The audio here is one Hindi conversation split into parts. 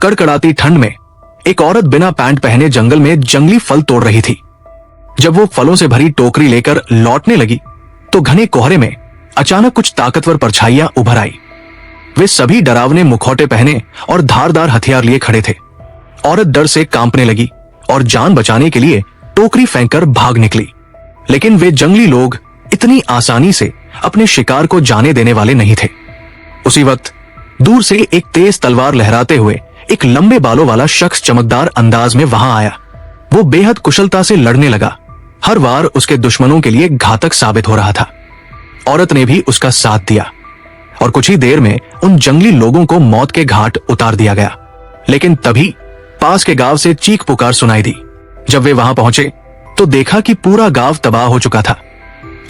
कड़कड़ाती ठंड में एक औरत बिना पैंट पहने जंगल में जंगली फल तोड़ रही थी। जब वो फलों से भरी टोकरी लेकर लौटने लगी तो घने कोहरे में अचानक कुछ ताकतवर परछाइयां उभर आई। वे सभी डरावने मुखौटे पहने और धारदार हथियार लिए खड़े थे। औरत डर से कांपने लगी और जान बचाने के लिए टोकरी फेंककर भाग निकली। लेकिन वे जंगली लोग इतनी आसानी से अपने शिकार को जाने देने वाले नहीं थे। उसी वक्त दूर से एक तेज तलवार लहराते हुए एक लंबे बालों वाला शख्स चमकदार अंदाज में वहां आया। वो बेहद कुशलता से लड़ने लगा, हर वार उसके दुश्मनों के लिए घातक साबित हो रहा था। औरत ने भी उसका साथ दिया और कुछ ही देर में उन जंगली लोगों को मौत के घाट उतार दिया गया। लेकिन तभी पास के गांव से चीख पुकार सुनाई दी। जब वे वहां पहुंचे तो देखा कि पूरा गांव तबाह हो चुका था।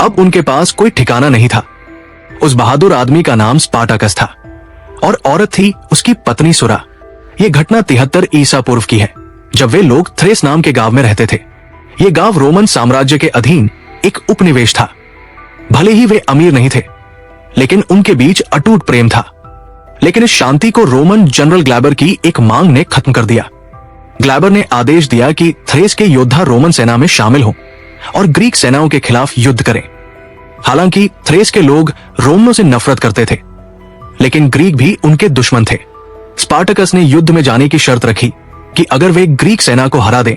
अब उनके पास कोई ठिकाना नहीं था। उस बहादुर आदमी का नाम स्पार्टकस था और औरत थी उसकी पत्नी सुरा। यह घटना 73 ईसा पूर्व की है, जब वे लोग थ्रेस नाम के गांव में रहते थे। ये गांव रोमन साम्राज्य के अधीन एक उपनिवेश था। भले ही वे अमीर नहीं थे, लेकिन उनके बीच अटूट प्रेम था। लेकिन इस शांति को रोमन जनरल ग्लैबर की एक मांग ने खत्म कर दिया। ग्लैबर ने आदेश दिया कि थ्रेस के योद्धा रोमन सेना में शामिल हों और ग्रीक सेनाओं के खिलाफ युद्ध करें। हालांकि थ्रेस के लोग रोमनों से नफरत करते थे, लेकिन ग्रीक भी उनके दुश्मन थे। स्पार्टकस ने युद्ध में जाने की शर्त रखी कि अगर वे ग्रीक सेना को हरा दें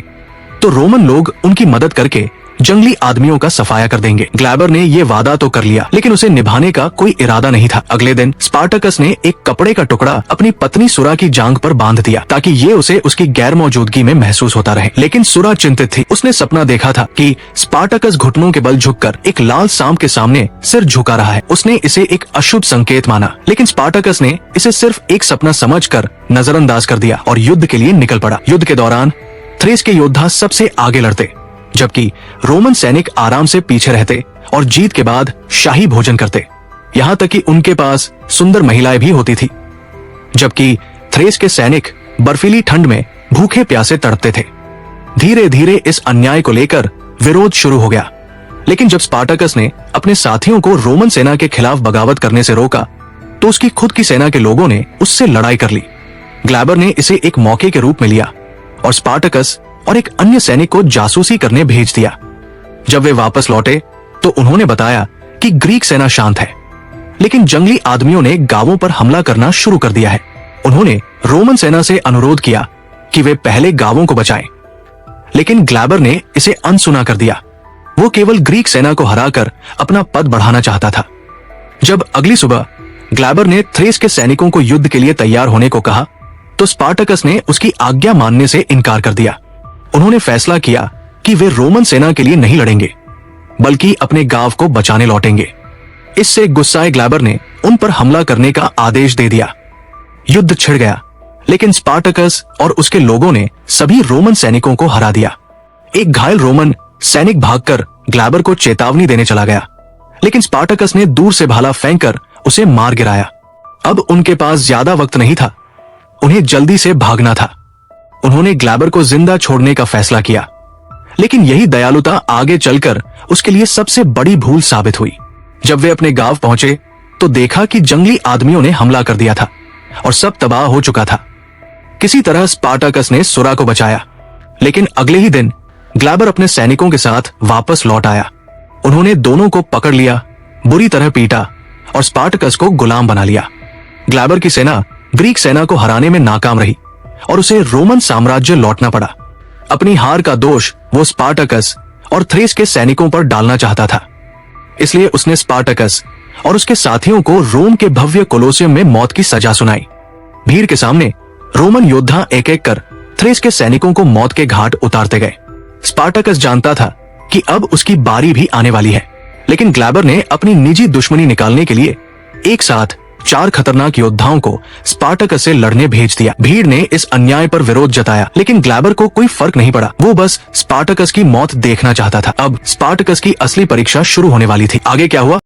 तो रोमन लोग उनकी मदद करके जंगली आदमियों का सफाया कर देंगे। ग्लैबर ने ये वादा तो कर लिया, लेकिन उसे निभाने का कोई इरादा नहीं था। अगले दिन स्पार्टकस ने एक कपड़े का टुकड़ा अपनी पत्नी सुरा की जांघ पर बांध दिया ताकि ये उसे उसकी गैर मौजूदगी में महसूस होता रहे। लेकिन सुरा चिंतित थी। उसने सपना देखा था कि स्पार्टकस घुटनों के बल झुककर एक लाल सांप के सामने सिर झुका रहा है। उसने इसे एक अशुभ संकेत माना, लेकिन स्पार्टकस ने इसे सिर्फ एक सपना समझकर नजरअंदाज कर दिया और युद्ध के लिए निकल पड़ा। युद्ध के दौरान थ्रेस के योद्धा सबसे आगे लड़ते, जबकि रोमन सैनिक आराम से पीछे रहते और जीत के बाद शाही भोजन करते। यहाँ तक कि उनके पास सुंदर महिलाएं भी होती थी, जबकि थ्रेस के सैनिक बर्फीली ठंड में भूखे प्यासे तड़पते थे। धीरे धीरे इस अन्याय को लेकर विरोध शुरू हो गया। लेकिन जब स्पार्टकस ने अपने साथियों को रोमन सेना के खिलाफ बगावत करने से रोका तो उसकी खुद की सेना के लोगों ने उससे लड़ाई कर ली। ग्लैबर ने इसे एक मौके के रूप में लिया और स्पार्टकस और एक अन्य सैनिक को जासूसी करने भेज दिया। जब वे वापस लौटे तो उन्होंने बताया कि ग्रीक सेना शांत है, लेकिन जंगली आदमियों ने गांवों पर हमला करना शुरू कर दिया है। उन्होंने रोमन सेना से अनुरोध किया कि वे पहले गांवों को बचाएं, लेकिन ग्लैबर ने इसे अनसुना कर दिया। वो केवल ग्रीक सेना को हराकर अपना पद बढ़ाना चाहता था। जब अगली सुबह ग्लैबर ने थ्रेस के सैनिकों को युद्ध के लिए तैयार होने को कहा तो स्पार्टकस ने उसकी आज्ञा मानने से इनकार कर दिया। उन्होंने फैसला किया कि वे रोमन सेना के लिए नहीं लड़ेंगे, बल्कि अपने गांव को बचाने लौटेंगे। इससे गुस्साए ग्लैबर ने उन पर हमला करने का आदेश दे दिया। युद्ध छिड़ गया, लेकिन स्पार्टकस और उसके लोगों ने सभी रोमन सैनिकों को हरा दिया। एक घायल रोमन सैनिक भागकर ग्लैबर को चेतावनी देने चला गया, लेकिन स्पार्टकस ने दूर से भाला फेंककर उसे मार गिराया। अब उनके पास ज्यादा वक्त नहीं था, उन्हें जल्दी से भागना था। उन्होंने ग्लैबर को जिंदा छोड़ने का फैसला किया, लेकिन यही दयालुता आगे चलकर उसके लिए सबसे बड़ी भूल साबित हुई। जब वे अपने गांव पहुंचे तो देखा कि जंगली आदमियों ने हमला कर दिया था और सब तबाह हो चुका था। किसी तरह स्पार्टकस ने सुरा को बचाया, लेकिन अगले ही दिन ग्लैबर अपने सैनिकों के साथ वापस लौट आया। उन्होंने दोनों को पकड़ लिया, बुरी तरह पीटा और स्पार्टकस को गुलाम बना लिया। ग्लैबर की सेना ग्रीक सेना को हराने में नाकाम रही और उसे रोमन साम्राज्य लौटना पड़ा। अपनी हार का दोष वो स्पार्टकस और थ्रेस के सैनिकों पर डालना चाहता था, इसलिए उसने स्पार्टकस और उसके साथियों को रोम के भव्य कोलोसियम में मौत की सजा सुनाई। भीड़ के सामने रोमन योद्धा एक एक कर थ्रेस के सैनिकों को मौत के घाट उतारते गए। स्पार्टकस जानता था कि अब उसकी बारी भी आने वाली है, लेकिन ग्लैबर ने अपनी निजी दुश्मनी निकालने के लिए एक साथ 4 खतरनाक योद्धाओं को स्पार्टकस से लड़ने भेज दिया। भीड़ ने इस अन्याय पर विरोध जताया, लेकिन ग्लैबर को कोई फर्क नहीं पड़ा। वो बस स्पार्टकस की मौत देखना चाहता था। अब स्पार्टकस की असली परीक्षा शुरू होने वाली थी। आगे क्या हुआ